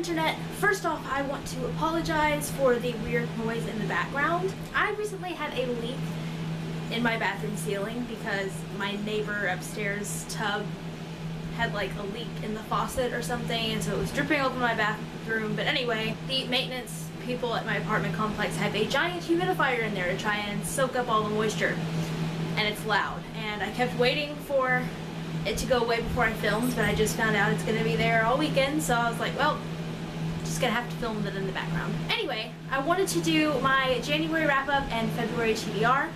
internet. First off, I want to apologize for the weird noise in the background. I recently had a leak in my bathroom ceiling because my neighbor upstairs tub had like a leak in the faucet or something, and so it was dripping over my bathroom. But anyway, the maintenance people at my apartment complex have a giant humidifier in there to try and soak up all the moisture, and it's loud. And I kept waiting for it to go away before I filmed, but I just found out it's gonna be there all weekend, so I was like, well, just gonna have to film it in the background. Anyway, I wanted to do my January wrap-up and February TBR.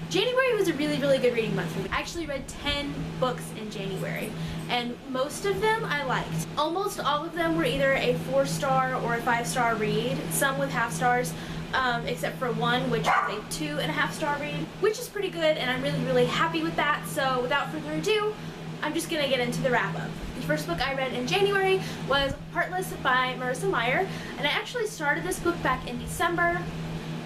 January was a really good reading month for me. I actually read 10 books in January, and most of them I liked. Almost all of them were either a 4-star or a 5-star read, some with half stars, except for one which was a 2.5-star read, which is pretty good, and I'm really happy with that. So without further ado, I'm just gonna get into the wrap-up. The first book I read in January was Heartless by Marissa Meyer, and I actually started this book back in December,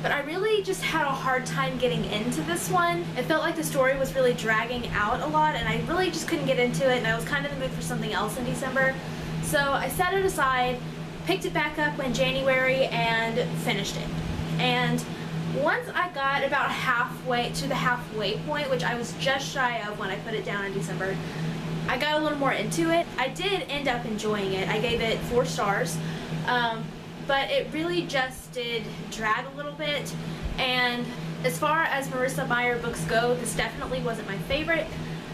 but I really just had a hard time getting into this one. It felt like the story was really dragging out a lot, and I really just couldn't get into it, and I was kind of in the mood for something else in December. So I set it aside, picked it back up in January, and finished it. And once I got about halfway to the halfway point, which I was just shy of when I put it down in December, I got a little more into it. I did end up enjoying it. I gave it 4 stars, but it really just did drag a little bit. And as far as Marissa Meyer books go, this definitely wasn't my favorite.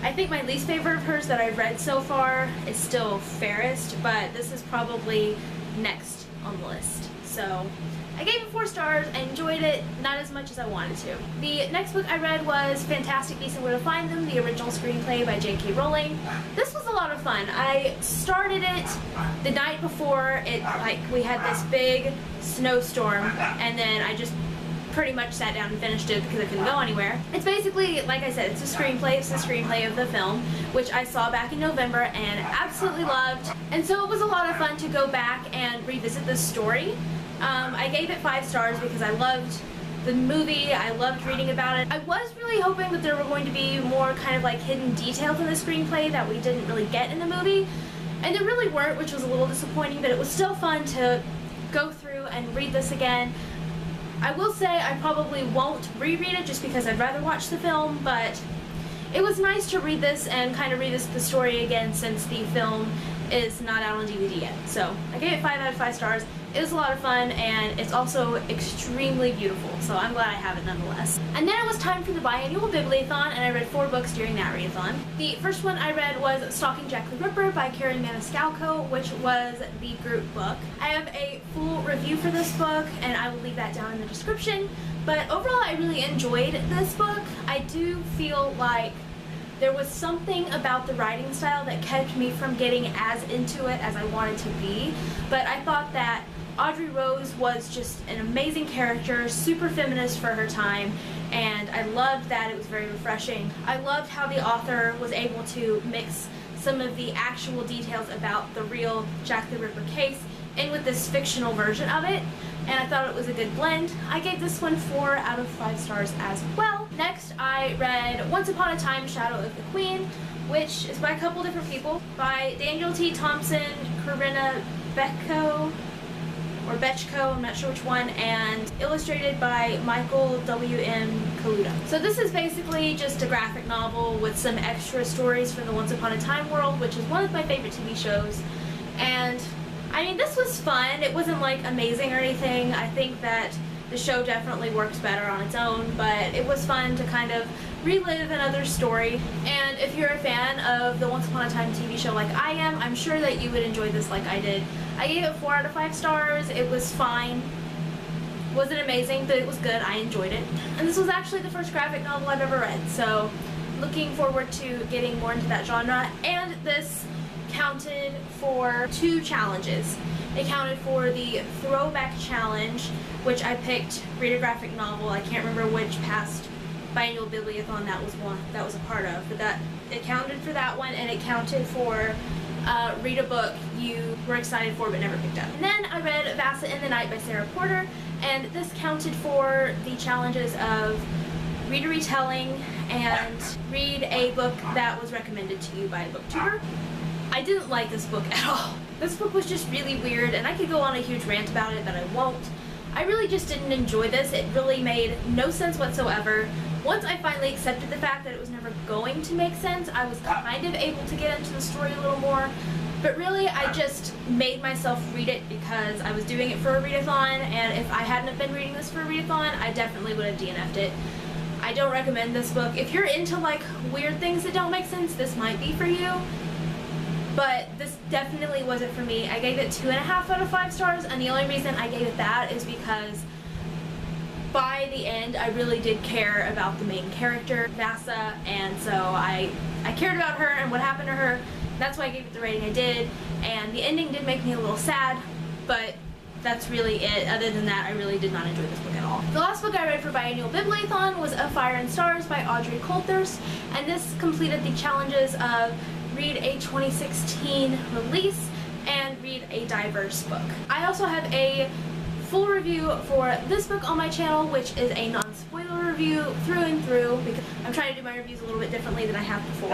I think my least favorite of hers that I've read so far is still Fairest, but this is probably next on the list. So I gave it 4 stars. I enjoyed it, not as much as I wanted to. The next book I read was Fantastic Beasts and Where to Find Them, the original screenplay by J.K. Rowling. This was a lot of fun. I started it the night before we had this big snowstorm, and then I just pretty much sat down and finished it because I couldn't go anywhere. It's basically, like I said, it's a screenplay. It's the screenplay of the film, which I saw back in November and absolutely loved. And so it was a lot of fun to go back and revisit this story. I gave it 5 stars because I loved the movie, I loved reading about it. I was really hoping that there were going to be more kind of like hidden details in the screenplay that we didn't really get in the movie, and there really weren't, which was a little disappointing, but it was still fun to go through and read this again. I will say I probably won't reread it just because I'd rather watch the film, but it was nice to read this and kind of revisit the story again since the film is not out on DVD yet. So I gave it 5 out of 5 stars. It was a lot of fun, and it's also extremely beautiful, so I'm glad I have it nonetheless. And then it was time for the biannual Bibliothon, and I read 4 books during that readathon. The first one I read was Stalking Jack the Ripper by Karen Maniscalco, which was the group book. I have a full review for this book, and I will leave that down in the description. But overall, I really enjoyed this book. I do feel like there was something about the writing style that kept me from getting as into it as I wanted to be, but I thought that Audrey Rose was just an amazing character, super feminist for her time, and I loved that. It was very refreshing. I loved how the author was able to mix some of the actual details about the real Jack the Ripper case in with this fictional version of it, and I thought it was a good blend. I gave this one 4 out of 5 stars as well. Next, I read Once Upon a Time, Shadow of the Queen, which is by a couple different people, by Daniel T. Thompson, Corinna Bechko, I'm not sure which one, and illustrated by Michael W.M. Kaluta. So this is basically just a graphic novel with some extra stories from the Once Upon a Time world, which is one of my favorite TV shows. And I mean, this was fun. It wasn't like amazing or anything. I think that the show definitely works better on its own, but it was fun to kind of relive another story. And if you're a fan of the Once Upon a Time TV show like I am, I'm sure that you would enjoy this like I did. I gave it 4 out of 5 stars. It was fine. It wasn't amazing, but it was good. I enjoyed it. And this was actually the first graphic novel I've ever read, so looking forward to getting more into that genre. And this counted for 2 challenges. It counted for the Throwback Challenge, which I picked read a graphic novel. I can't remember which past biannual Bibliothon that was a part of, but that it counted for that one, and it counted for read a book you were excited for but never picked up. And then I read Vasa in the Night by Sarah Porter, and this counted for the challenges of read a retelling and read a book that was recommended to you by a booktuber. I didn't like this book at all. This book was just really weird, and I could go on a huge rant about it, but I won't. I really just didn't enjoy this. It really made no sense whatsoever. Once I finally accepted the fact that it was never going to make sense, I was kind of able to get into the story a little more. But really, I just made myself read it because I was doing it for a readathon, and if I hadn't have been reading this for a readathon, I definitely would have DNF'd it. I don't recommend this book. If you're into like weird things that don't make sense, this might be for you. But this definitely wasn't for me. I gave it 2.5 out of 5 stars, and the only reason I gave it that is because by the end I really did care about the main character, Vasa, and so I cared about her and what happened to her. That's why I gave it the rating I did, and the ending did make me a little sad, but that's really it. Other than that, I really did not enjoy this book at all. The last book I read for Biannual Bibliothon was A Fire and Stars by Audrey Coulthurst, and this completed the challenges of read a 2016 release and read a diverse book. I also have a full review for this book on my channel, which is a non-spoiler review through and through, because I'm trying to do my reviews a little bit differently than I have before.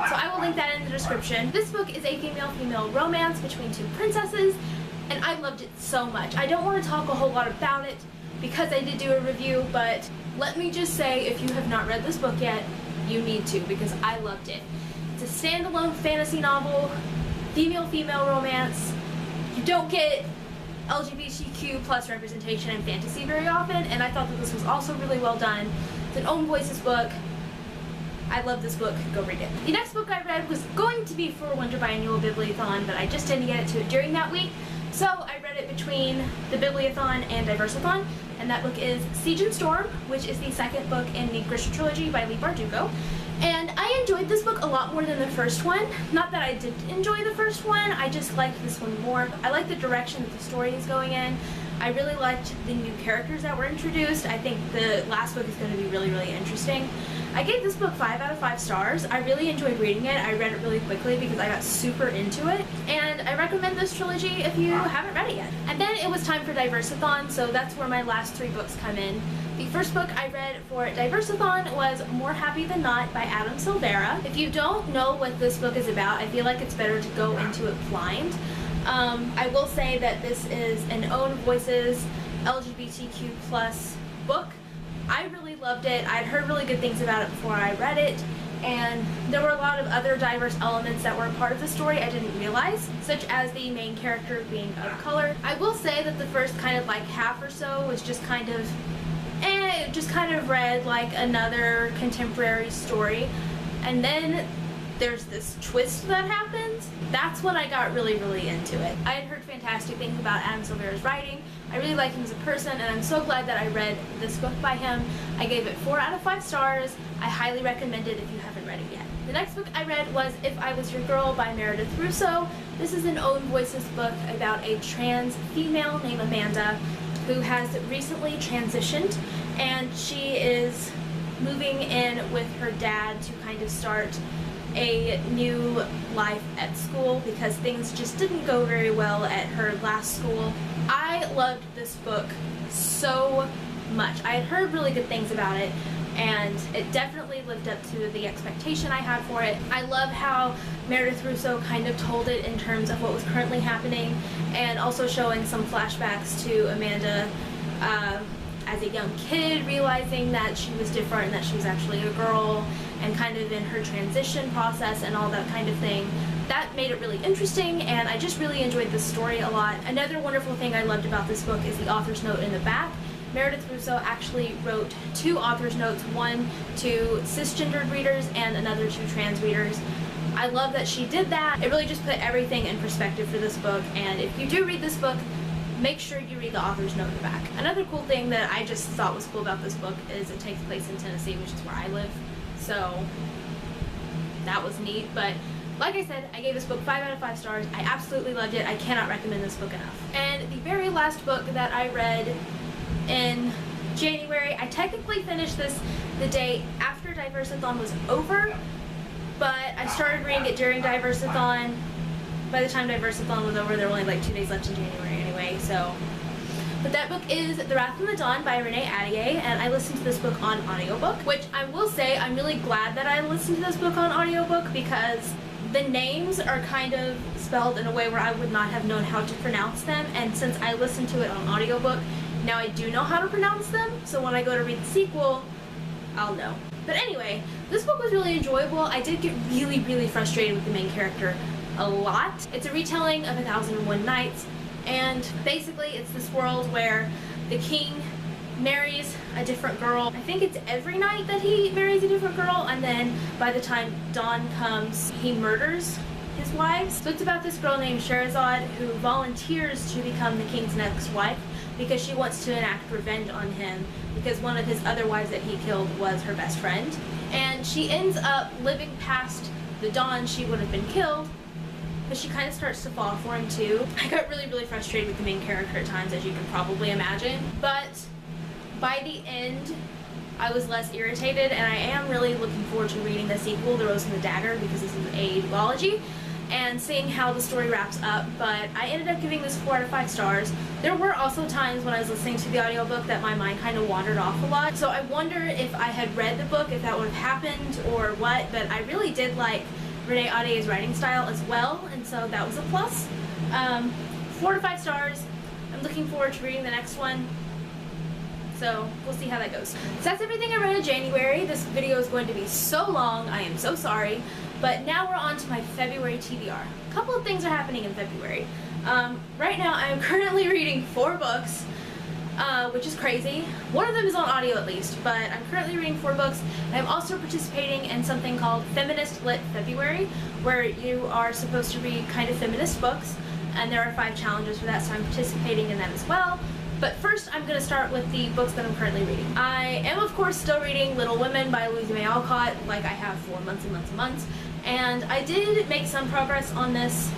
So I will link that in the description. This book is a female-female romance between two princesses, and I loved it so much. I don't want to talk a whole lot about it because I did do a review, but let me just say, if you have not read this book yet, you need to, because I loved it. It's a standalone fantasy novel, female-female romance. You don't get LGBTQ plus representation in fantasy very often, and I thought that this was also really well done. It's an own voices book. I love this book. Go read it. The next book I read was going to be for Winter Biannual Bibliothon, but I just didn't get to it during that week, so I read it between the Bibliothon and Diversathon, and that book is Siege and Storm, which is the second book in the Grisha trilogy by Leigh Bardugo. And I enjoyed this book a lot more than the first one. Not that I didn't enjoy the first one, I just liked this one more. I like the direction that the story is going in. I really liked the new characters that were introduced. I think the last book is going to be really, really interesting. I gave this book 5 out of 5 stars. I really enjoyed reading it. I read it really quickly because I got super into it. And I recommend this trilogy if you haven't read it yet. And then it was time for Diversathon, so that's where my last 3 books come in. The first book I read for Diversathon was More Happy Than Not by Adam Silvera. If you don't know what this book is about, I feel like it's better to go into it blind. I will say that this is an own voices LGBTQ plus book. I really loved it. I'd heard really good things about it before I read it, and there were a lot of other diverse elements that were a part of the story I didn't realize, such as the main character being of color. I will say that the first kind of like half or so was just kind of it just kind of read like another contemporary story, and then there's this twist that happens. That's when I got really, really into it. I had heard fantastic things about Adam Silvera's writing. I really like him as a person, and I'm so glad that I read this book by him. I gave it 4 out of 5 stars. I highly recommend it if you haven't read it yet. The next book I read was If I Was Your Girl by Meredith Russo. This is an own voices book about a trans female named Amanda who has recently transitioned, and she is moving in with her dad to kind of start a new life at school because things just didn't go very well at her last school. I loved this book so much. I had heard really good things about it, and it definitely lived up to the expectation I had for it. I love how Meredith Russo kind of told it in terms of what was currently happening, and also showing some flashbacks to Amanda as a young kid, realizing that she was different and that she was actually a girl, and kind of in her transition process and all that kind of thing. That made it really interesting, and I just really enjoyed this story a lot. Another wonderful thing I loved about this book is the author's note in the back. Meredith Russo actually wrote 2 author's notes, one to cisgendered readers and another to trans readers. I love that she did that. It really just put everything in perspective for this book, and if you do read this book, make sure you read the author's note in the back. Another cool thing that I just thought was cool about this book is it takes place in Tennessee, which is where I live, so that was neat. But like I said, I gave this book 5 out of 5 stars. I absolutely loved it. I cannot recommend this book enough. And the very last book that I read in January, I technically finished this the day after Diversathon was over, but I started reading it during Diversathon. By the time Diversathon was over, there were only like 2 days left in January anyway, so. But that book is The Wrath and the Dawn by Renee Attier, and I listened to this book on audiobook, which I will say I'm really glad that I listened to this book on audiobook, because The names are kind of spelled in a way where I would not have known how to pronounce them, and since I listened to it on audiobook, now I do know how to pronounce them, so when I go to read the sequel, I'll know. But anyway, this book was really enjoyable. I did get really, really frustrated with the main character a lot. It's a retelling of 1001 Nights, and basically it's this world where the king marries a different girl. I think it's every night that he marries a different girl, and then by the time dawn comes, he murders his wives. So it's about this girl named Sherazade who volunteers to become the king's next wife because she wants to enact revenge on him because one of his other wives that he killed was her best friend. And she ends up living past the dawn she would have been killed, but she kind of starts to fall for him too. I got really, really frustrated with the main character at times, as you can probably imagine, but by the end, I was less irritated, and I am really looking forward to reading the sequel, The Rose and the Dagger, because this is a duology, and seeing how the story wraps up. But I ended up giving this 4 out of 5 stars. There were also times when I was listening to the audiobook that my mind kind of wandered off a lot, so I wonder if I had read the book, if that would have happened or what, but I really did like Renee Audier's writing style as well, and so that was a plus. 4 to 5 stars. I'm looking forward to reading the next one. So we'll see how that goes. So that's everything I read in January. This video is going to be so long, I am so sorry. But now we're on to my February TBR. A couple of things are happening in February. Right now I am currently reading 4 books, which is crazy. One of them is on audio at least, but I'm currently reading 4 books. I'm also participating in something called Feminist Lit February, where you are supposed to read kind of feminist books, and there are 5 challenges for that, so I'm participating in that as well. But first, I'm going to start with the books that I'm currently reading. I am, of course, still reading Little Women by Louisa May Alcott, like I have for months and months and months. And I did make some progress on this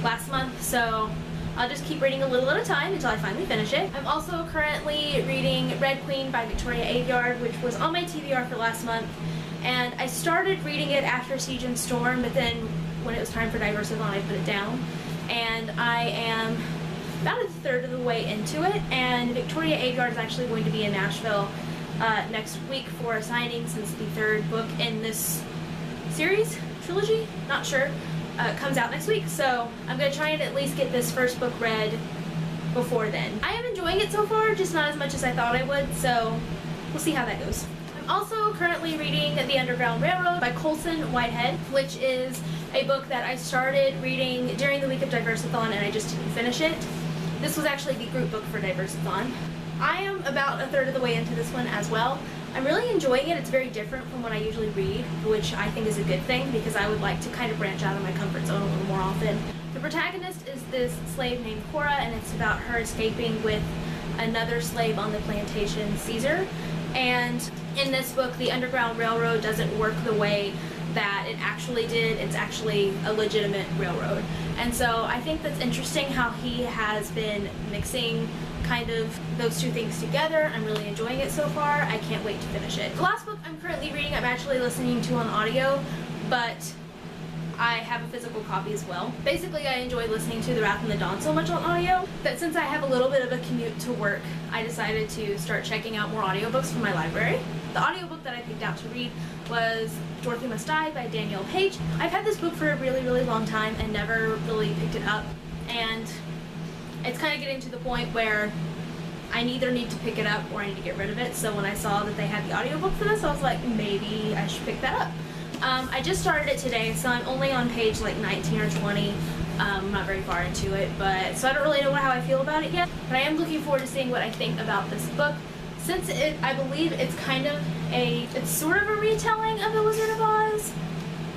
last month, so I'll just keep reading a little at a time until I finally finish it. I'm also currently reading Red Queen by Victoria Aveyard, which was on my TBR for last month. And I started reading it after Siege and Storm, but then when it was time for Diversithon, I put it down. And I am about a third of the way into it, and Victoria Aveyard is actually going to be in Nashville next week for a signing, since the 3rd book in this series, trilogy, not sure, comes out next week, so I'm going to try and at least get this first book read before then. I am enjoying it so far, just not as much as I thought I would, so we'll see how that goes. I'm also currently reading The Underground Railroad by Colson Whitehead, which is a book that I started reading during the week of Diversithon and I just didn't finish it. This was actually the group book for Diversithon. I am about a third of the way into this one as well. I'm really enjoying it. It's very different from what I usually read, which I think is a good thing because I would like to kind of branch out of my comfort zone a little more often. The protagonist is this slave named Cora, and it's about her escaping with another slave on the plantation, Caesar. And in this book, the Underground Railroad doesn't work the way that it actually did. It's actually a legitimate railroad. And so I think that's interesting how he has been mixing kind of those two things together. I'm really enjoying it so far. I can't wait to finish it. The last book I'm currently reading, I'm actually listening to on audio, but I have a physical copy as well. Basically, I enjoy listening to The Wrath and the Dawn so much on audio that since I have a little bit of a commute to work, I decided to start checking out more audiobooks from my library. The audiobook that I picked out to read was Dorothy Must Die by Danielle Page. I've had this book for a really, really long time and never really picked it up, and it's kind of getting to the point where I either need to pick it up or I need to get rid of it. So when I saw that they had the audiobook for this, I was like, maybe I should pick that up. I just started it today, so I'm only on page like 19 or 20. I'm not very far into it, but so I don't really know how I feel about it yet. But I am looking forward to seeing what I think about this book. Since I believe it's kind of it's sort of a retelling of The Wizard of Oz.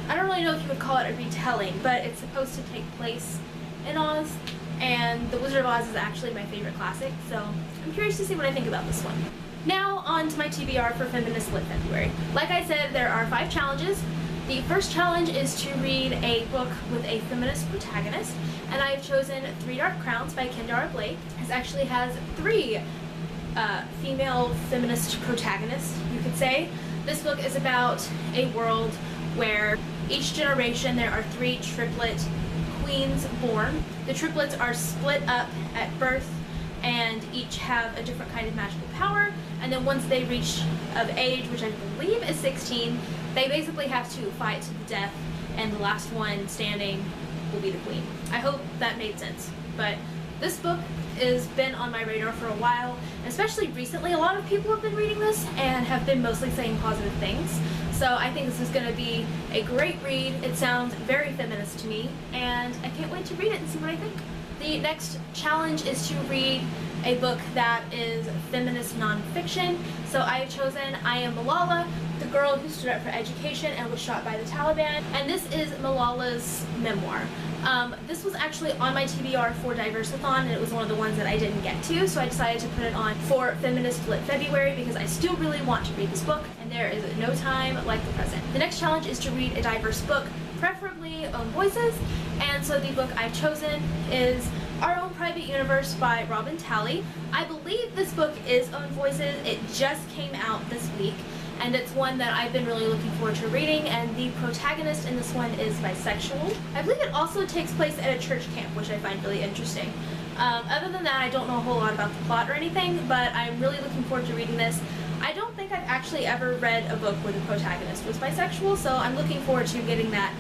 I don't really know if you would call it a retelling, but it's supposed to take place in Oz, and The Wizard of Oz is actually my favorite classic, so I'm curious to see what I think about this one. Now on to my TBR for Feminist Lit February. Like I said, there are 5 challenges. The first challenge is to read a book with a feminist protagonist, and I've chosen 3 Dark Crowns by Kendara Blake. This actually has 3 female feminist protagonists, you could say. This book is about a world where each generation there are 3 triplet queens born. The triplets are split up at birth and each have a different kind of magical power, and then once they reach of age, which I believe is 16, they basically have to fight to the death, and the last one standing will be the queen. I hope that made sense, but this book has been on my radar for a while, especially recently. A lot of people have been reading this and have been mostly saying positive things, so I think this is going to be a great read. It sounds very feminist to me, and I can't wait to read it and see what I think. The next challenge is to read a book that is feminist nonfiction. So I have chosen I Am Malala, the girl who stood up for education and was shot by the Taliban. And this is Malala's memoir. This was actually on my TBR for Diversathon, and it was one of the ones that I didn't get to, so I decided to put it on for Feminist Lit February because I still really want to read this book, and there is no time like the present. The next challenge is to read a diverse book, preferably own voices, and so the book I've chosen is Our Own Private Universe by Robin Talley. I believe this book is own voices. It just came out this week, and it's one that I've been really looking forward to reading, and the protagonist in this one is bisexual. I believe it also takes place at a church camp, which I find really interesting. Other than that, I don't know a whole lot about the plot or anything, but I'm really looking forward to reading this. I don't think I've actually ever read a book where the protagonist was bisexual, so I'm looking forward to getting that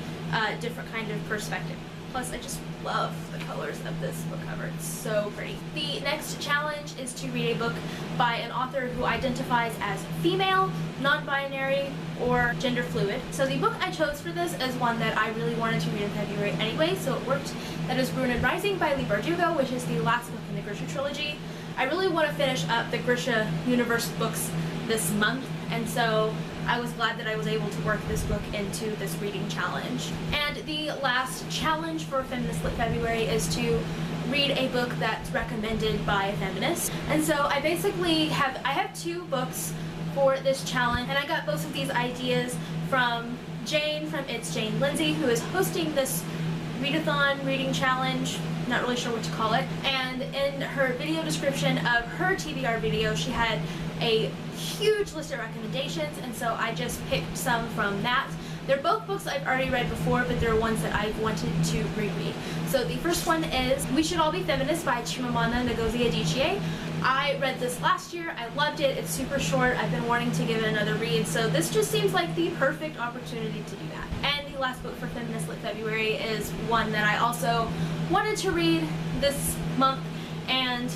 different kind of perspective. Plus, I just love the colors of this book cover. It's so pretty. The next challenge is to read a book by an author who identifies as female, non-binary, or gender fluid. So the book I chose for this is one that I really wanted to read in February anyway, so it worked. That is Ruin and Rising by Leigh Bardugo, which is the last book in the Grisha trilogy. I really want to finish up the Grisha universe books this month, and so I was glad that I was able to work this book into this reading challenge. And the last challenge for Feminist Lit February is to read a book that's recommended by a feminist. And so I basically have two books for this challenge, and I got both of these ideas from Jane from It's Jane Lindsay, who is hosting this readathon reading challenge. Not really sure what to call it. And in her video description of her TBR video, she had a huge list of recommendations, and so I just picked some from that. They're both books I've already read before, but they're ones that I've wanted to reread. So the first one is We Should All Be Feminists by Chimamanda Ngozi Adichie. I read this last year. I loved it. It's super short. I've been wanting to give it another read, so this just seems like the perfect opportunity to do that. And the last book for Feminist Lit February is one that I also wanted to read this month, and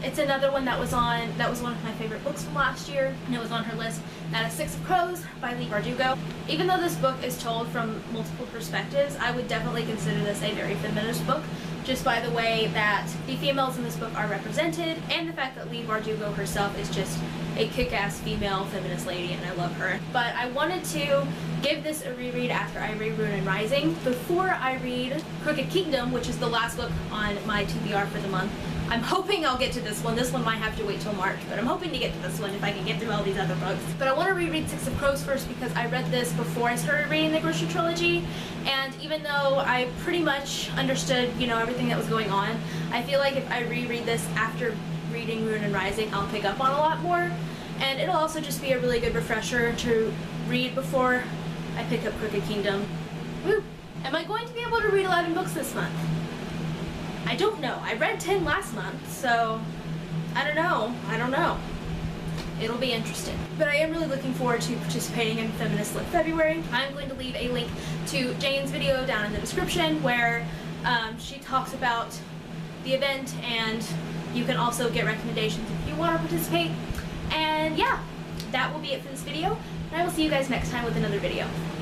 it's another one that was one of my favorite books from last year, and it was on her list. That is Six of Crows by Leigh Bardugo. Even though this book is told from multiple perspectives, I would definitely consider this a very feminist book, just by the way that the females in this book are represented, and the fact that Leigh Bardugo herself is just a kick-ass female feminist lady, and I love her. But I wanted to give this a reread after I read Ruin and Rising, before I read Crooked Kingdom, which is the last book on my TBR for the month. I'm hoping I'll get to this one. This one might have to wait till March, but I'm hoping to get to this one if I can get through all these other books. But I want to reread Six of Crows first because I read this before I started reading the Grisha trilogy, and even though I pretty much understood, everything that was going on, I feel like if I reread this after reading Ruin and Rising, I'll pick up on a lot more, and it'll also just be a really good refresher to read before I pick up Crooked Kingdom. Woo! Am I going to be able to read 11 books this month? I don't know. I read 10 last month, so I don't know. It'll be interesting. But I am really looking forward to participating in Feminist Lit February. I'm going to leave a link to Jane's video down in the description where she talks about the event, and you can also get recommendations if you want to participate. And yeah, that will be it for this video, and I will see you guys next time with another video. Bye.